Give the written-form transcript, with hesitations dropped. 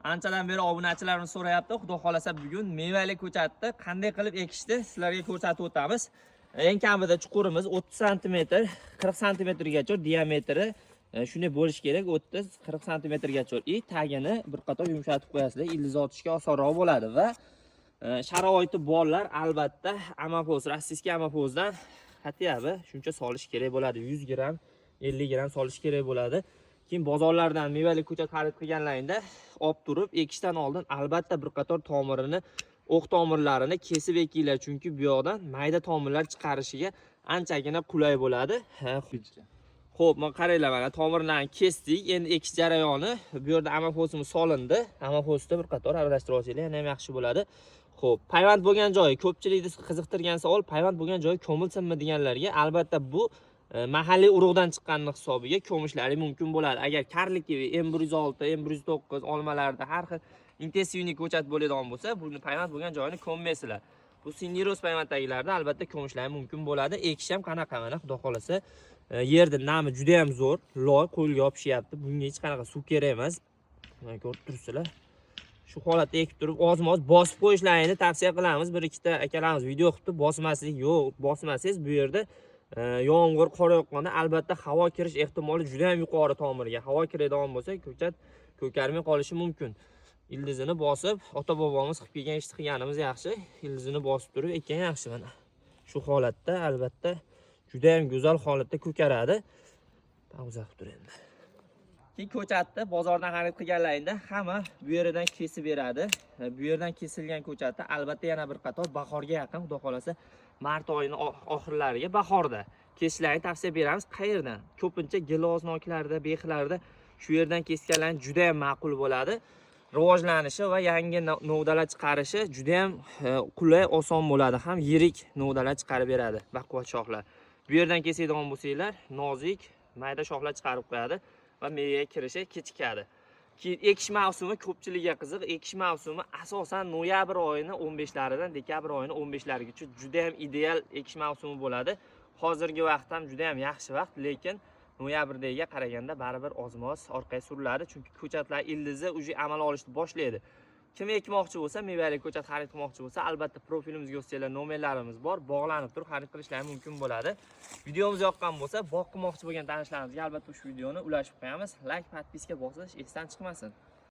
Anchadan beri obunachilarimiz so'rayapti. Xudo xolasa bugun mevali ko'chatni qanday qilib ekishni sizlarga ko'rsatib o'tamiz. Eng kamida chuqurimiz 30 cm, 40 cm-gacha diametri shunday bo'lish kerak. 30-40 cm-gacha. Tagini bir qator yumshatib qo'yasizlar. Ildiz otishga osonroq bo'ladi va sharoiti borlar albatta amapoz, rossiyskiy amapozdan xatiyabi shuncha solish kerak bo'ladi. 100 gram, 50 gram solish kerak bo'ladi. Keyin bozorlardan mevali ko'chat xarid qilganlaringda olib turib, ekishdan oldin albatta bir qator tomirini, o'q tomirlarini kesib ekinglar, chunki bu yoqdan mayda tomirlar chiqarishiga anchagina qulay bo'ladi. Xo'p, mana qaranglar, mana tomirlarni kesdik. Endi ekish jarayoni, bu yerda amapozimiz solindi. Amapozda bir qator aralashtirib olsanglar yana ham yaxshi bo'ladi. Xo'p, payvand bo'lgan joyi, ko'pchilikni qiziqtirgan savol, payvand bo'lgan joyi ko'milsinmi deganlarga, albatta bu mahalliy urug'dan chiqqanning hisobiga ko'mishlari mumkin bo'ladi. Agar karliki M106, M109 olmalarda har xil intensivniy ko'chat bo'ladigan bo'lsa, buni payvand bo'lgan joyini ko'mmaysizlar. Bu sindiros payvanddagilarda albatta ko'mishlari mumkin bo'ladi. Ekish ham qanaqa mana xudo xolasa yerda nami juda ham zo'r, loy qo'lga yopishyapti. Bunga hech qanaqa suv kerak emas. Mana ko'rib turibsizlar. Shu holatda ekib turib, oz-moz bosib qo'yishlarini tavsiya qilamiz. Bir ikkita akalarimiz video qilibdi, bosmaslik yo'q, bosmasangiz bu yerda yomg'ir, qor yoqqanda albatta havo kirish ehtimoli juda ham yuqori tomirga. Havo kiradigan bo'lsa, ko'chat ko'karmay qolishi mumkin. Ildizini bosib, ota-bobomiz qilib kelgan ishni qilganimiz yaxshi. Ildizini bosib turib ekkan yaxshi mana. Shu holatda albatta juda ham go'zal holatda ko'karadi. Uzatib tur endi. Keyin ko'chatni bozordan xarid qilganlaringda hamma bu yerdan kesib beradi. Bu yerdan kesilgan ko'chatni albatta yana bir qator bahorga yaqin, xudo xolasa mart oyining oxirlariga bahorda kesishlarini tavsiya beramiz. Qayerdan? Ko'pincha giloznokilarda, bexlarda shu yerdan kesganlar juda ham ma'qul bo'ladi. Rivojlanishi va yangi novdalar chiqarishi juda ham qulay, oson bo'ladi. Ham yirik novdalar chiqarib beradi, baquvvat shoxlar. Bu yerdan kesadigan bo'lsanglar, nozik, mayda shoxlar chiqarib qo'yadi va mevaga kirishi kechikadi. Keyin ekish mavsumi ko'pchilikga qiziq. Ekish mavsumi asosan noyabr oyining 15laridan dekabr oyining 15larigacha juda ham ideal ekish mavsumi bo'ladi. Hozirgi vaqt ham juda ham yaxshi vaqt, lekin noyabrdagiga qaraganda baribir oz-moz orqaga suriladi, chunki ko'chatlar ildizi уже amal olishni boshlaydi. Kim ekmoqchi bo'lsa, mevali ko'chat xarid qilmoqchi bo'lsa, albatta profilimizga o'tsanglar, nomerlarimiz bor, bog'lanib turib xarid qilishlari mumkin bo'ladi. Videomiz yoqqan bo'lsa, boqmoqchi bo'lgan tanishlarimizga albatta shu videoni ulashib qo'yamiz. Like, podpiska bosish esdan chiqmasin.